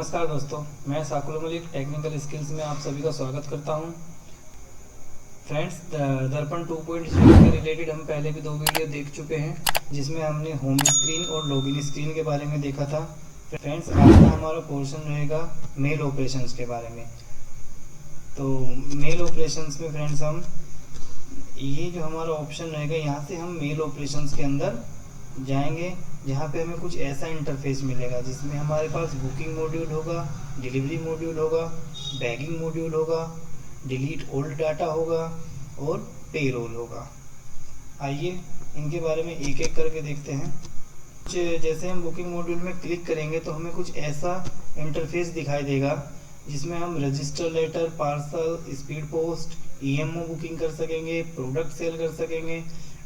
नमस्कार दोस्तों, मैं साकुल मलिक टेक्निकल स्किल्स में आप सभी का स्वागत करता हूं। फ्रेंड्स, दर्पण 2.0 के रिलेटेड हम पहले भी 2 वीडियो देख चुके हैं, जिसमें हमने होम स्क्रीन और लॉगिन स्क्रीन के बारे में देखा था। फ्रेंड्स, आज का हमारा पोर्शन रहेगा मेल ऑपरेशंस के बारे में। तो मेल ऑपरेशंस में फ्रेंड्स हम ये जो हमारा ऑप्शन रहेगा, यहाँ से हम मेल ऑपरेशंस के अंदर जाएंगे, जहाँ पे हमें कुछ ऐसा इंटरफेस मिलेगा जिसमें हमारे पास बुकिंग मॉड्यूल होगा, डिलीवरी मॉड्यूल होगा, बैगिंग मॉड्यूल होगा, डिलीट ओल्ड डाटा होगा और पेरोल होगा। आइए इनके बारे में एक एक करके देखते हैं। जैसे हम बुकिंग मॉड्यूल में क्लिक करेंगे तो हमें कुछ ऐसा इंटरफेस दिखाई देगा जिसमें हम register letter, parcel, speed post, EMO booking कर सकेंगे, प्रोडक्ट सेल कर सकेंगे,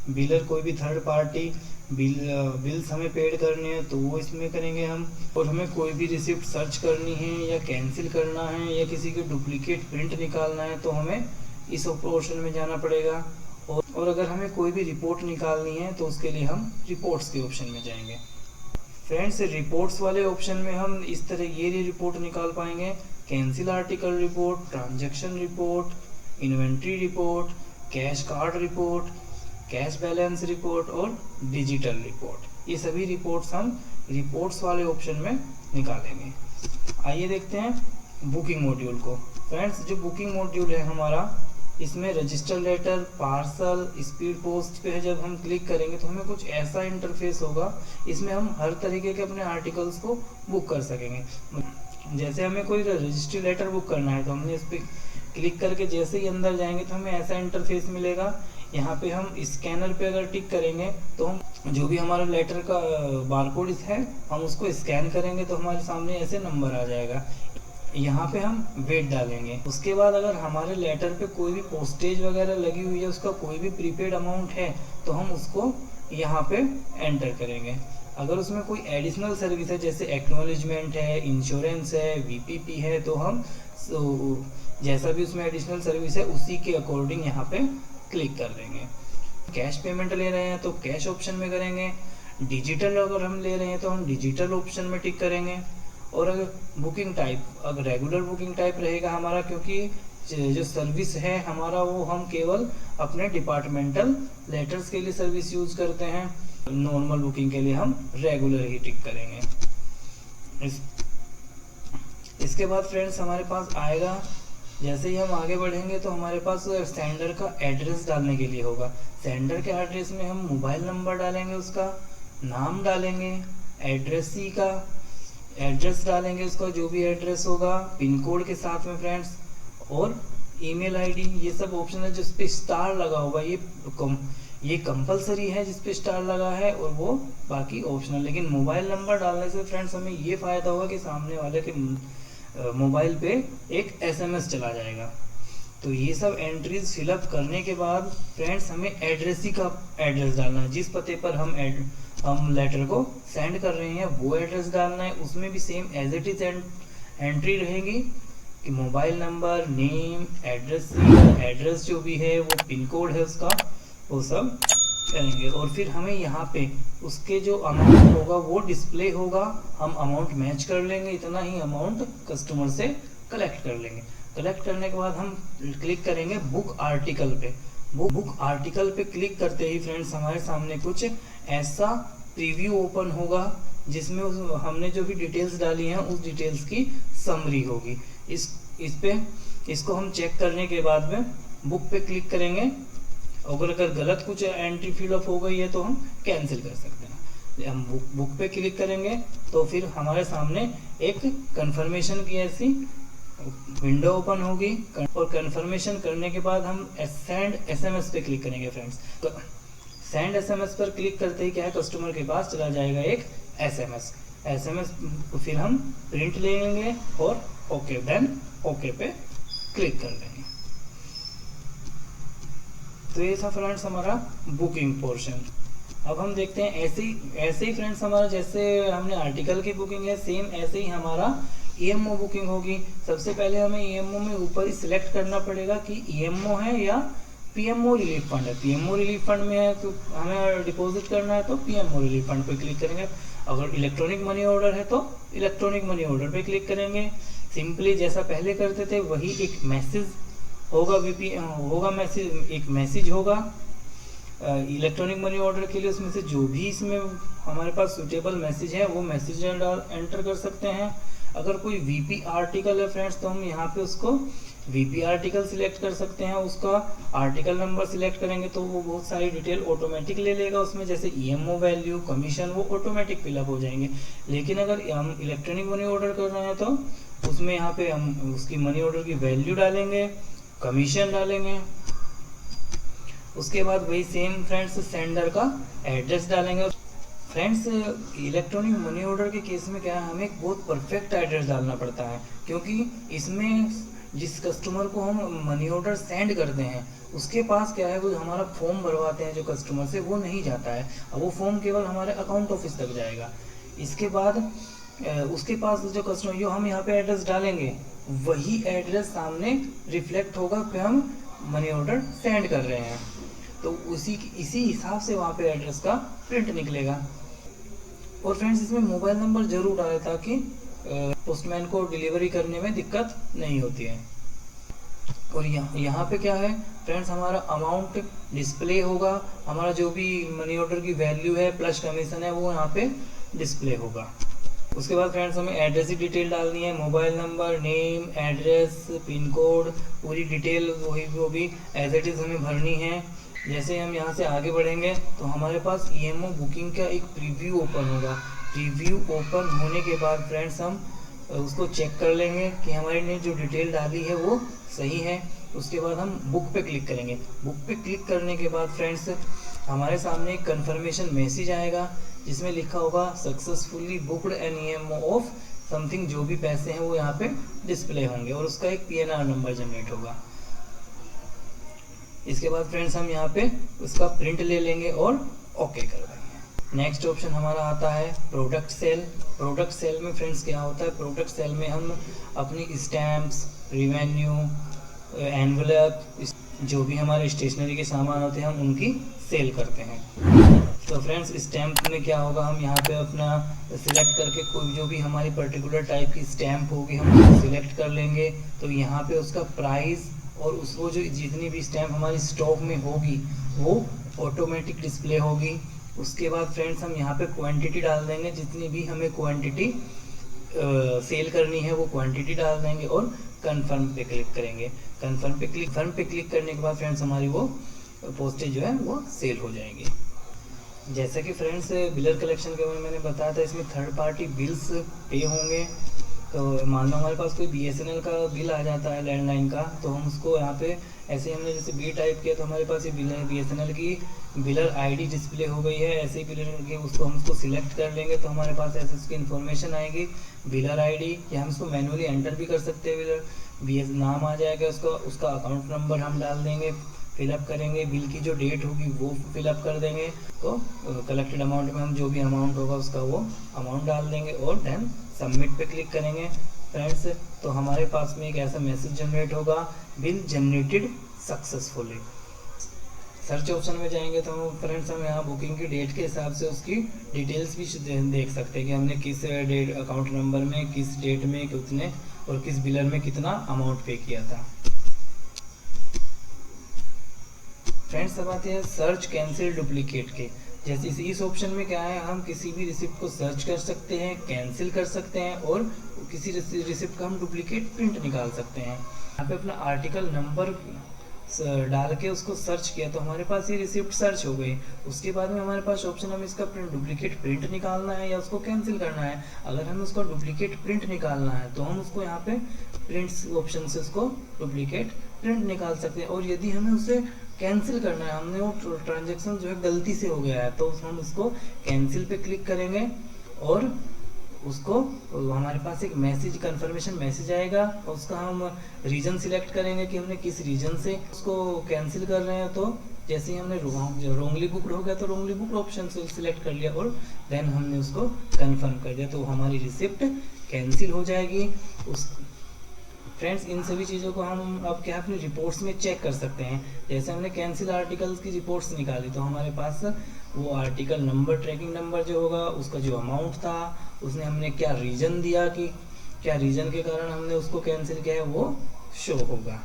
बिलर कोई भी थर्ड पार्टी बिल्स हमें पेड करने हैं तो वो इसमें करेंगे हम, और हमें कोई भी रिसिप्ट सर्च करनी है या कैंसिल करना है या किसी की डुप्लीकेट प्रिंट निकालना है तो हमें इस ऑप्शन में जाना पड़ेगा। और अगर हमें कोई भी रिपोर्ट निकालनी है तो उसके लिए हम रिपोर्ट्स के ऑप्शन में जाएंगे। फ्रेंड्स, रिपोर्ट्स वाले ऑप्शन में हम इस तरह ये रिपोर्ट निकाल पाएंगे: cancel article report, transaction report, inventory report, cash card report, cash balance report और डिजिटल रिपोर्ट। ये सभी रिपोर्ट्स हम रिपोर्ट्स वाले ऑप्शन में निकालेंगे। आइए देखते हैं बुकिंग मॉड्यूल को। फ्रेंड्स, जो बुकिंग मॉड्यूल है हमारा, इसमें register letter, parcel, speed post पे जब हम क्लिक करेंगे तो हमें कुछ ऐसा इंटरफेस होगा, इसमें हम हर तरीके के अपने आर्टिकल्स को बुक कर सकेंगे। जैसे हमें कोई रजिस्ट्री लेटर बुक करना है तो हमने इस पर क्लिक करके जैसे ही अंदर जाएंगे तो हमें ऐसा इंटरफेस मिलेगा। यहाँ पे हम स्कैनर पे अगर टिक करेंगे तो हम जो भी हमारा लेटर का बारकोड है हम उसको स्कैन करेंगे तो हमारे सामने ऐसे नंबर आ जाएगा। यहाँ पे हम वेट डालेंगे। उसके बाद अगर हमारे लेटर पे कोई भी पोस्टेज वगैरह लगी हुई है, उसका कोई भी प्रीपेड अमाउंट है तो हम उसको यहाँ पे एंटर करेंगे। अगर उसमें कोई एडिशनल सर्विस है जैसे एक्नॉलेजमेंट है, इंश्योरेंस है, वीपीपी है, तो हम जैसा भी उसमें एडिशनल सर्विस है उसी के अकॉर्डिंग यहाँ पे क्लिक कर देंगे। कैश पेमेंट ले रहे हैं तो कैश ऑप्शन में करेंगे। डिजिटल अगर हम ले रहे हैं तो हम डिजिटल ऑप्शन में टिक करेंगे। और अगर बुकिंग टाइप, अगर रेगुलर बुकिंग टाइप रहेगा हमारा, क्योंकि जो सर्विस है हमारा वो हम केवल अपने डिपार्टमेंटल लेटर्स के लिए सर्विस यूज करते हैं। नॉर्मल बुकिंग के लिए हम रेगुलर ही टिक करेंगे। इसके बाद फ्रेंड्स हमारे पास आएगा, जैसे ही हम आगे बढ़ेंगे तो हमारे पास सेंडर का एड्रेस डालने के लिए होगा। सेंडर के एड्रेस में हम मोबाइल नंबर डालेंगे, उसका नाम डालेंगे, एड्रेसी का एड्रेस डालेंगे, उसका जो भी एड्रेस होगा पिन कोड के साथ में फ्रेंड्स, और ईमेल आईडी। ये सब ऑप्शन है जिस पे स्टार लगा होगा, ये कंपलसरी है जिस पे स्टार लगा है, और वो बाकी ऑप्शनल। लेकिन मोबाइल नंबर डालने से फ्रेंड्स हमें ये फायदा होगा कि सामने वाले के मोबाइल पे एक एसएमएस चला जाएगा। तो ये सब एंट्रीज फिलअप करने के बाद फ्रेंड्स हमें एड्रेसी का एड्रेस डालना है। जिस पते पर हम लेटर को सेंड कर रहे हैं वो एड्रेस डालना है। उसमें भी same as it is entry रहेगी कि मोबाइल नंबर, नेम, एड्रेस जो भी है, वो पिन कोड है उसका, वो सब करेंगे। और फिर हमें यहाँ पे उसके जो अमाउंट होगा वो डिस्प्ले होगा। हम अमाउंट मैच कर लेंगे, इतना ही अमाउंट कस्टमर से कलेक्ट कर लेंगे। कलेक्ट करने के बाद हम क्लिक करेंगे बुक आर्टिकल पे। बुक आर्टिकल पे क्लिक करते ही फ्रेंड्स हमारे सामने कुछ ऐसा प्रीव्यू ओपन होगा जिसमें हमने जो भी डिटेल्स डाली हैं उस डिटेल्स की समरी होगी। इसको हम चेक करने के बाद में बुक पे क्लिक करेंगे। अगर गलत कुछ एंट्री फिलअप हो गई है तो हम कैंसिल कर सकते हैं। हम बुक पे क्लिक करेंगे तो फिर हमारे सामने एक कंफर्मेशन की ऐसी विंडो ओपन होगी, और कंफर्मेशन करने के बाद हम सेंड एसएमएस पे क्लिक करेंगे फ्रेंड्स। तो सेंड एसएमएस पर क्लिक करते ही क्या है, कस्टमर के पास चला जाएगा एक एसएमएस फिर हम प्रिंट ले लेंगे और ओके पे क्लिक कर देंगे। तो ये था फ्रेंड्स हमारा बुकिंग पोर्शन। अब हम देखते हैं ऐसे ही फ्रेंड्स हमारा जैसे हमने आर्टिकल की बुकिंग है, सेम ऐसे ही हमारा ईएमओ बुकिंग होगी। सबसे पहले हमें ईएमओ में ऊपर ही सिलेक्ट करना पड़ेगा कि ईएमओ है या पीएमओ रिलीफ फंड है। पीएमओ रिलीफ फंड में है तो हमें डिपॉजिट करना है तो पीएमओ रिलीफ फंड पे क्लिक करेंगे। अगर इलेक्ट्रॉनिक मनी ऑर्डर है तो इलेक्ट्रॉनिक मनी ऑर्डर पे क्लिक करेंगे। सिंपली जैसा पहले करते थे वही एक मैसेज होगा, एक मैसेज होगा इलेक्ट्रॉनिक मनी ऑर्डर के लिए। उसमें से जो भी इसमें हमारे पास सूटेबल मैसेज है वो मैसेज एंटर कर सकते हैं। अगर कोई वीपी आर्टिकल है फ्रेंड्स तो हम यहाँ पे उसको वीपी आर्टिकल सिलेक्ट कर सकते हैं, उसका आर्टिकल नंबर सिलेक्ट करेंगे तो वो बहुत सारी डिटेल ऑटोमेटिक ले लेगा उसमें, जैसे ईएमओ वैल्यू, कमीशन, वो ऑटोमेटिक फिलअप हो जाएंगे। लेकिन अगर हम इलेक्ट्रॉनिक मनी ऑर्डर कर रहे हैं तो उसमें यहाँ पे हम उसकी मनी ऑर्डर की वैल्यू डालेंगे, कमीशन डालेंगे, उसके बाद वही सेम फ्रेंड्स सेंडर का एड्रेस डालेंगे। फ्रेंड्स इलेक्ट्रॉनिक मनी ऑर्डर के केस में क्या है, हमें एक बहुत परफेक्ट एड्रेस डालना पड़ता है, क्योंकि इसमें जिस कस्टमर को हम मनी ऑर्डर सेंड करते हैं उसके पास क्या है, वो हमारा फॉर्म भरवाते हैं जो कस्टमर से, वो नहीं जाता है। अब वो फॉर्म केवल हमारे अकाउंट ऑफिस तक जाएगा। इसके बाद उसके पास जो कस्टमर, जो हम यहाँ पे एड्रेस डालेंगे वही एड्रेस सामने रिफ्लेक्ट होगा कि हम मनी ऑर्डर सेंड कर रहे हैं, तो इसी हिसाब से वहाँ पे एड्रेस का प्रिंट निकलेगा। और फ्रेंड्स इसमें मोबाइल नंबर जरूर डालें ताकि पोस्टमैन को डिलीवरी करने में दिक्कत नहीं होती है। और यहाँ पे क्या है फ्रेंड्स, हमारा अमाउंट डिस्प्ले होगा, हमारा जो भी मनी ऑर्डर की वैल्यू है प्लस कमीशन है वो यहाँ पे डिस्प्ले होगा। उसके बाद फ्रेंड्स हमें एड्रेस की डिटेल डालनी है, mobile number, name, address, pin code, पूरी डिटेल वो भी एज इट इज़ हमें भरनी है। जैसे हम यहाँ से आगे बढ़ेंगे तो हमारे पास ईएमओ बुकिंग का एक प्रीव्यू ओपन होगा। प्रीव्यू ओपन होने के बाद फ्रेंड्स हम उसको चेक कर लेंगे कि हमारे ने जो डिटेल डाली है वो सही है। उसके बाद हम बुक पे क्लिक करेंगे। बुक पे क्लिक करने के बाद फ्रेंड्स हमारे सामने एक कन्फर्मेशन मैसेज आएगा जिसमें लिखा होगा successfully booked an EMO of something, जो भी पैसे हैं वो यहाँ पे डिस्प्ले होंगे और उसका एक पीएनआर नंबर जनरेट होगा। इसके बाद फ्रेंड्स हम यहाँ पे उसका प्रिंट ले लेंगे और ओके कर देंगे। नेक्स्ट ऑप्शन हमारा आता है प्रोडक्ट सेल। प्रोडक्ट सेल में फ्रेंड्स क्या होता है, प्रोडक्ट सेल में हम अपनी स्टैम्प्स, रिवेन्यू, एनवलप, जो भी हमारे स्टेशनरी के सामान होते हैं हम उनकी सेल करते हैं। तो फ्रेंड्स स्टैम्प में क्या होगा, हम यहाँ पे अपना सिलेक्ट करके कोई जो भी हमारी पर्टिकुलर टाइप की स्टैम्प होगी हम सिलेक्ट कर लेंगे। तो यहाँ पे उसका प्राइस और उसको जो जितनी भी स्टैम्प हमारी स्टॉक में होगी वो ऑटोमेटिक डिस्प्ले होगी। उसके बाद फ्रेंड्स हम यहाँ पे क्वांटिटी डाल देंगे, जितनी भी हमें क्वांटिटी सेल करनी है वो क्वांटिटी डाल देंगे और कंफर्म पे क्लिक करेंगे। कंफर्म पे क्लिक करने के बाद फ्रेंड्स हमारी वो पोस्टेज जो है वो सेल हो जाएगी। जैसा कि फ्रेंड्स बिलर कलेक्शन के बारे में मैंने बताया था, इसमें थर्ड पार्टी बिल्स पे होंगे। तो मान लो हमारे पास कोई बीएसएनएल का बिल आ जाता है लैंडलाइन का, तो हम उसको यहाँ पे ऐसे हमने जैसे बी टाइप किया तो हमारे पास ये बीएसएनएल की बिलर आईडी डिस्प्ले हो गई है। ऐसे ही बिलर की उसको हम उसको सिलेक्ट कर लेंगे तो हमारे पास ऐसे उसकी इन्फॉर्मेशन आएगी बिलर आईडी, या हम इसको मैनुअली एंटर भी कर सकते हैं। बिलर बीएस नाम आ जाएगा उसका अकाउंट नंबर हम डाल देंगे, फिलअप करेंगे, बिल की जो डेट होगी वो फिलअप कर देंगे। तो कलेक्टेड अमाउंट में हम जो भी अमाउंट होगा उसका वो अमाउंट डाल देंगे और देन सबमिट पे क्लिक करेंगे फ्रेंड्स। तो हमारे पास में एक ऐसा मैसेज जनरेट होगा, bill generated successfully. Search option में जाएंगे तो फ्रेंड्स हम यहाँ बुकिंग की डेट के हिसाब से उसकी डिटेल्स भी देख सकते हैं कि हमने किस डेट अकाउंट नंबर में किस डेट में कितने और किस बिलर में कितना अमाउंट पे किया था। फ्रेंड्स अब आते हैं सर्च कैंसिल डुप्लीकेट के। जैसे इस ऑप्शन में क्या है, हम किसी भी रिसिप्ट को सर्च कर सकते हैं, कैंसिल कर सकते हैं और किसी रिसिप्ट का हम डुप्लीकेट प्रिंट निकाल सकते हैं। यहाँ पे अपना आर्टिकल नंबर डाल के उसको सर्च किया तो हमारे पास ये रिसिप्ट सर्च हो गई। उसके बाद में हमारे पास ऑप्शन हम इसका डुप्लीकेट प्रिंट निकालना है या उसको कैंसिल करना है। अगर हमें उसका डुप्लीकेट प्रिंट निकालना है तो हम उसको यहाँ पे प्रिंट्स ऑप्शन से उसको डुप्लीकेट प्रिंट निकाल सकते हैं। और यदि हमें उसे कैंसिल करना है, हमने वो ट्रांजेक्शन जो है गलती से हो गया है, तो हम उसको कैंसिल पे क्लिक करेंगे और उसको हमारे पास एक मैसेज कन्फर्मेशन मैसेज आएगा और उसका हम रीजन सिलेक्ट करेंगे कि हमने किस रीजन से उसको कैंसिल कर रहे हैं। तो जैसे ही हमने रोंगली बुक्ड हो गया तो रोंगली बुक्ड ऑप्शन से सिलेक्ट कर लिया और देन हमने उसको कंफर्म कर दिया तो हमारी रिसिप्ट कैंसिल हो जाएगी। फ्रेंड्स इन सभी चीज़ों को हम अब क्या अपनी रिपोर्ट्स में चेक कर सकते हैं। जैसे हमने कैंसिल आर्टिकल्स की रिपोर्ट्स निकाली तो हमारे पास वो आर्टिकल नंबर, ट्रैकिंग नंबर जो होगा, उसका जो अमाउंट था, उसने हमने क्या रीज़न दिया कि क्या रीज़न के कारण हमने उसको कैंसिल किया है, वो शो होगा।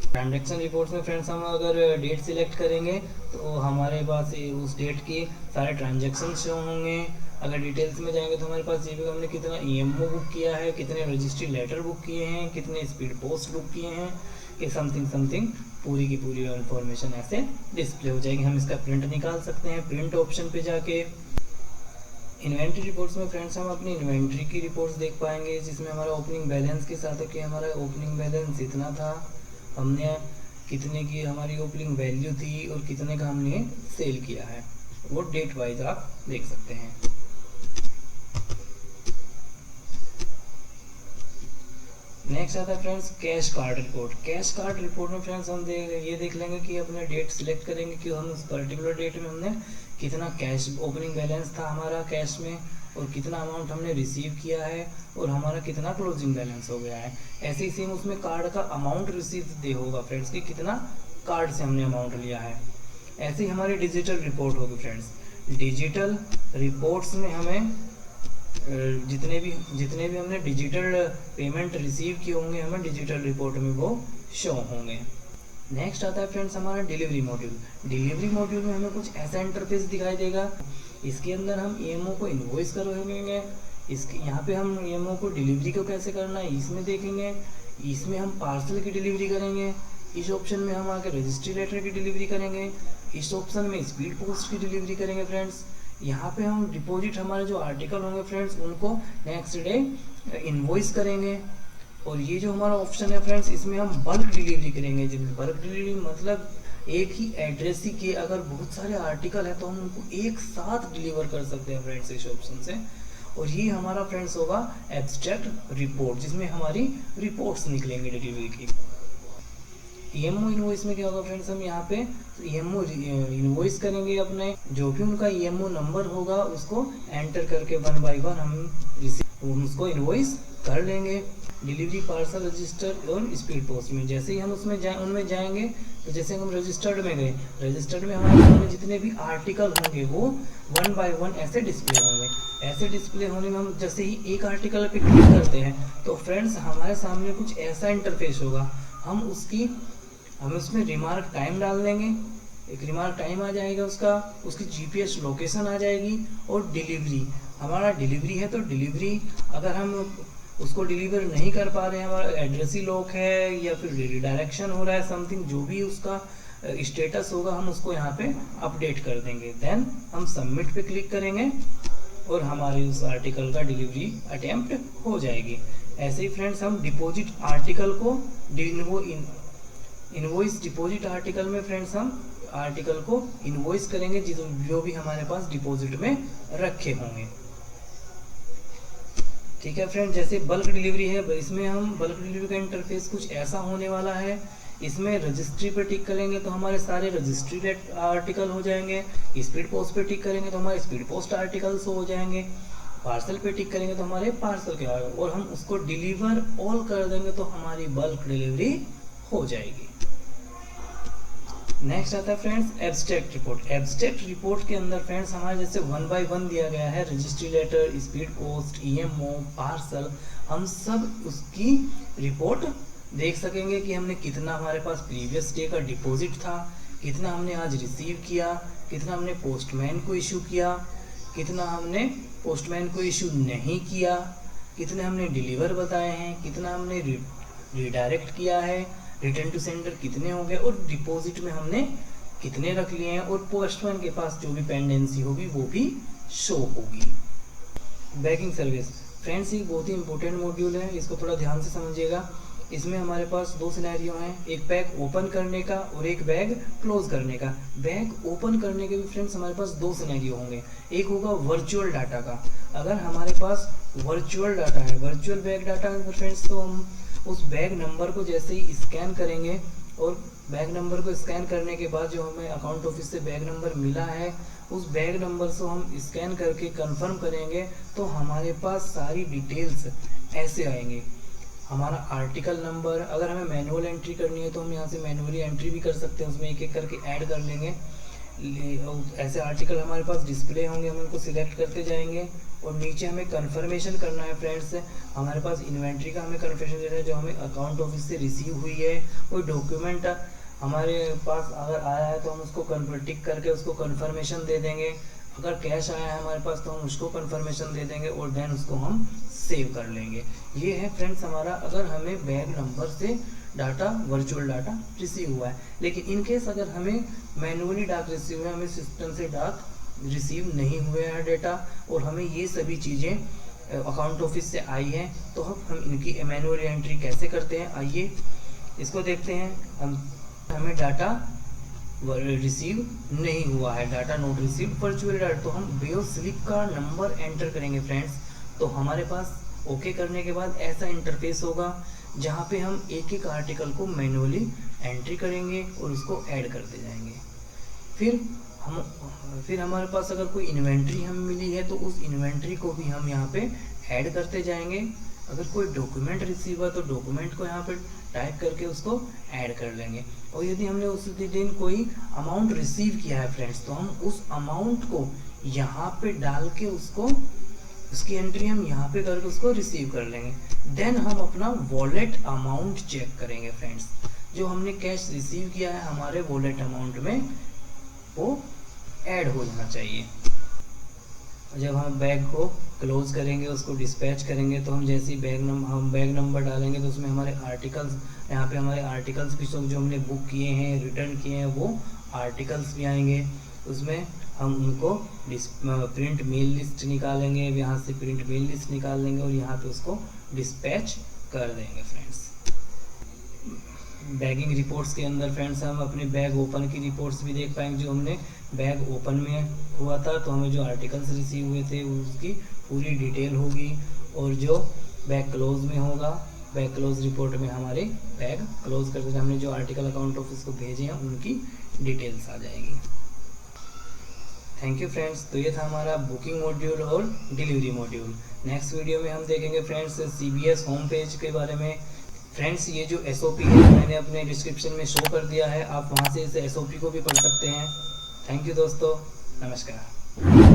ट्रांजैक्शन रिपोर्ट्स में फ्रेंड्स हम अगर डेट सिलेक्ट करेंगे तो हमारे पास उस डेट की सारे ट्रांजैक्शन शो होंगे। अगर डिटेल्स में जाएंगे तो हमारे पास ये भी हमने कितना ईएमओ बुक किया है, कितने रजिस्ट्री लेटर बुक किए हैं, कितने स्पीड पोस्ट बुक किए हैं, ये समथिंग पूरी की पूरी इन्फॉर्मेशन ऐसे डिस्प्ले हो जाएगी। हम इसका प्रिंट निकाल सकते हैं प्रिंट ऑप्शन पे जाके। इन्वेंट्री रिपोर्ट्स में फ्रेंड्स हम अपनी इन्वेंट्री की रिपोर्ट्स देख पाएंगे, जिसमें हमारा ओपनिंग बैलेंस के साथ है कि हमारा ओपनिंग बैलेंस इतना था, हमने कितने की हमारी ओपनिंग वैल्यू थी और कितने का हमने सेल किया है, वो डेट वाइज आप देख सकते हैं। नेक्स्ट आता है friends cash card report. Cash card report में फ्रेंड्स हम ये देख लेंगे कि अपने डेट सिलेक्ट करेंगे कि हम उस पर्टिकुलर डेट में हमने कितना कैश ओपनिंग बैलेंस था हमारा कैश में, और कितना अमाउंट हमने रिसीव किया है, और हमारा कितना क्लोजिंग बैलेंस हो गया है। ऐसे ही सेम उसमें कार्ड का अमाउंट रिसीव दे होगा फ्रेंड्स कि कितना कार्ड से हमने अमाउंट लिया है। ऐसे ही हमारी डिजिटल रिपोर्ट होगी फ्रेंड्स। डिजिटल रिपोर्ट्स में हमें जितने भी हमने डिजिटल पेमेंट रिसीव किए होंगे हमें डिजिटल रिपोर्ट में वो शो होंगे। नेक्स्ट आता है फ्रेंड्स हमारा डिलीवरी मॉड्यूल। डिलीवरी मॉड्यूल में हमें कुछ ऐसा इंटरफेस दिखाई देगा। इसके अंदर हम ईएमओ को इनवॉइस करवाएंगे। इसके यहाँ पे हम ईएमओ को डिलीवरी को कैसे करना है इसमें देखेंगे। इसमें हम पार्सल की डिलीवरी करेंगे। इस ऑप्शन में हम आके रजिस्ट्री लेटर की डिलीवरी करेंगे। इस ऑप्शन में स्पीड पोस्ट की डिलीवरी करेंगे फ्रेंड्स। यहाँ पे हम डिपॉजिट हमारे जो आर्टिकल होंगे फ्रेंड्स उनको नेक्स्ट डे इनवॉइस करेंगे। और ये जो हमारा ऑप्शन है फ्रेंड्स, इसमें हम बल्क डिलीवरी करेंगे। जिसमें बल्क डिलीवरी मतलब एक ही एड्रेस ही के अगर बहुत सारे आर्टिकल है तो हम उनको एक साथ डिलीवर कर सकते हैं फ्रेंड्स इस ऑप्शन से। और ये हमारा फ्रेंड्स होगा एब्स्ट्रैक्ट रिपोर्ट, जिसमें हमारी रिपोर्ट्स निकलेंगे डिलीवरी की। ईएमओ इनवॉइस में क्या होगा फ्रेंड्स, हम यहाँ पे ईएमओ इनवॉइस करेंगे। अपने जो भी उनका ईएमओ नंबर होगा उसको एंटर करके 1 बाय 1 हम उसको इनवॉइस कर लेंगे। डिलीवरी, पार्सल, रजिस्टर और स्पीड पोस्ट में जैसे ही हम उनमें जाएंगे तो जैसे हम रजिस्टर्ड में गए, रजिस्टर्ड में हमारे सामने जितने भी आर्टिकल होंगे वो 1 बाय 1 ऐसे डिस्प्ले होंगे। ऐसे डिस्प्ले होने में हम जैसे ही एक आर्टिकल पे क्लिक करते हैं तो फ्रेंड्स हमारे सामने कुछ ऐसा इंटरफेस होगा। हम उसमें रिमार्क टाइम डाल देंगे। एक रिमार्क टाइम आ जाएगा उसकी जीपीएस लोकेशन आ जाएगी। और डिलीवरी, हमारा डिलीवरी है तो डिलीवरी अगर हम उसको डिलीवर नहीं कर पा रहे हैं, हमारा एड्रेस ही लॉक है या फिर रिडायरेक्शन हो रहा है, समथिंग जो भी उसका स्टेटस होगा हम उसको यहाँ पे अपडेट कर देंगे। देन हम सबमिट पे क्लिक करेंगे और हमारी उस आर्टिकल का डिलीवरी अटेम्प्ट हो जाएगी। ऐसे ही फ्रेंड्स हम डिपॉजिट आर्टिकल को इनवॉइस डिपॉजिट आर्टिकल में फ्रेंड्स हम आर्टिकल को इनवॉइस करेंगे जो भी हमारे पास डिपॉजिट में रखे होंगे। ठीक है फ्रेंड, जैसे बल्क डिलीवरी है, इसमें हम बल्क डिलीवरी का इंटरफेस कुछ ऐसा होने वाला है। इसमें रजिस्ट्री पे टिक करेंगे तो हमारे सारे रजिस्ट्री आर्टिकल हो जाएंगे। स्पीड पोस्ट पे टिक करेंगे तो हमारे स्पीड पोस्ट आर्टिकल्स हो जाएंगे। पार्सल पे टिक करेंगे तो हमारे पार्सल के आएंगे। और हम उसको डिलीवर ऑल कर देंगे तो हमारी बल्क डिलीवरी हो जाएगी। नेक्स्ट आता है friends abstract report. Abstract report के अंदर फ्रेंड्स हमारे जैसे 1 बाय 1 दिया गया है, registry letter, speed post, EMO, parcel, हम सब उसकी रिपोर्ट देख सकेंगे कि हमने कितना हमारे पास प्रीवियस डे का डिपॉजिट था, कितना हमने आज रिसीव किया, कितना हमने पोस्टमैन को इशू किया, कितना हमने पोस्टमैन को इशू नहीं किया, कितने हमने डिलीवर बताए हैं, कितना हमने रिडायरेक्ट किया है, रिटर्न टू सेंडर कितने हो गए, और डिपॉजिट में हमने कितने रख लिए हैं, और पोस्टमैन के पास जो भी पेंडेंसी होगी वो भी शो होगी। बैगिंग सर्विस फ्रेंड्स एक बहुत ही इंपॉर्टेंट मॉड्यूल है, इसको थोड़ा ध्यान से समझिएगा। इसमें हमारे पास 2 सिनेरियो हैं, एक बैग ओपन करने का और एक बैग क्लोज करने का। बैग ओपन करने के भी फ्रेंड्स हमारे पास 2 सिनेरियो होंगे। एक होगा वर्चुअल डाटा का। अगर हमारे पास वर्चुअल डाटा है, वर्चुअल बैग डाटा है फ्रेंड्स, तो हम उस बैग नंबर को जैसे ही स्कैन करेंगे और बैग नंबर को स्कैन करने के बाद जो हमें अकाउंट ऑफिस से बैग नंबर मिला है उस बैग नंबर से हम स्कैन करके कंफर्म करेंगे तो हमारे पास सारी डिटेल्स ऐसे आएंगे। हमारा आर्टिकल नंबर। अगर हमें मैनुअल एंट्री करनी है तो हम यहाँ से मैनुअली एंट्री भी कर सकते हैं, उसमें एक एक करके ऐड कर लेंगे। ऐसे आर्टिकल हमारे पास डिस्प्ले होंगे, हम उनको सिलेक्ट करते जाएंगे और नीचे हमें कन्फर्मेशन करना है फ्रेंड्स। हमारे पास इन्वेंट्री का हमें कन्फर्मेशन देना है जो हमें अकाउंट ऑफिस से रिसीव हुई है। कोई डॉक्यूमेंट हमारे पास अगर आया है तो हम उसको टिक करके उसको कन्फर्मेशन दे देंगे। अगर कैश आया है हमारे पास तो हम उसको कन्फर्मेशन दे देंगे और देन उसको हम सेव कर लेंगे। ये है फ्रेंड्स हमारा, अगर हमें बैग नंबर से डाटा, वर्चुअल डाटा रिसीव हुआ है। लेकिन इन केस अगर हमें मैनुअली डाक रिसीव है, हमें सिस्टम से डाक रिसीव नहीं हुए हैं डेटा, और हमें ये सभी चीज़ें अकाउंट ऑफिस से आई हैं, तो हम इनकी मैनुअली एंट्री कैसे करते हैं, आइए इसको देखते हैं। हमें डाटा रिसीव नहीं हुआ है, data note receive virtual data, तो हम बेयो स्लिप का नंबर एंटर करेंगे फ्रेंड्स। तो हमारे पास ओके करने के बाद ऐसा इंटरफेस होगा जहाँ पे हम एक एक आर्टिकल को मैनुअली एंट्री करेंगे और उसको ऐड करते जाएंगे। फिर हमारे पास अगर कोई इन्वेंट्री हमें मिली है तो उस इन्वेंट्री को भी हम यहाँ पे ऐड करते जाएंगे। अगर कोई डॉक्यूमेंट रिसीव हुआ तो डॉक्यूमेंट को यहाँ पे टाइप करके उसको ऐड कर लेंगे। और यदि हमने उस दिन कोई अमाउंट रिसीव किया है फ्रेंड्स, तो हम उस अमाउंट को यहाँ पे डाल के उसकी एंट्री हम यहाँ पे करके उसको रिसीव कर लेंगे। देन हम अपना वॉलेट अमाउंट चेक करेंगे फ्रेंड्स। जो हमने कैश रिसीव किया है हमारे वॉलेट अमाउंट में वो ऐड हो जाना चाहिए। जब हम बैग को क्लोज करेंगे, उसको डिस्पैच करेंगे, तो हम जैसे ही हम बैग नंबर डालेंगे तो उसमें हमारे आर्टिकल्स, यहाँ पे हमारे आर्टिकल्स भी सब जो हमने बुक किए हैं, रिटर्न किए हैं, वो आर्टिकल्स भी आएंगे। उसमें हम उनको प्रिंट मेल लिस्ट निकालेंगे, यहाँ से प्रिंट मेल लिस्ट निकाल लेंगे और यहाँ पे उसको डिस्पैच कर देंगे फ्रेंड्स। बैगिंग रिपोर्ट्स के अंदर फ्रेंड्स हम अपने बैग ओपन की रिपोर्ट्स भी देख पाएंगे। जो हमने बैग ओपन में हुआ था तो हमें जो आर्टिकल्स रिसीव हुए थे उसकी पूरी डिटेल होगी, और जो बैग क्लोज में होगा, बैग क्लोज रिपोर्ट में हमारे बैग क्लोज करते हमने जो आर्टिकल अकाउंट ऑफिस को भेजे हैं उनकी डिटेल्स आ जाएगी। Thank you friends. तो ये था हमारा बुकिंग मॉड्यूल और डिलीवरी मॉड्यूल। नेक्स्ट वीडियो में हम देखेंगे फ्रेंड्स CBS होम पेज के बारे में। फ्रेंड्स ये जो SOP है मैंने अपने डिस्क्रिप्शन में शो कर दिया है, आप वहाँ से इस SOP को भी पढ़ सकते हैं। थैंक यू दोस्तों, नमस्कार।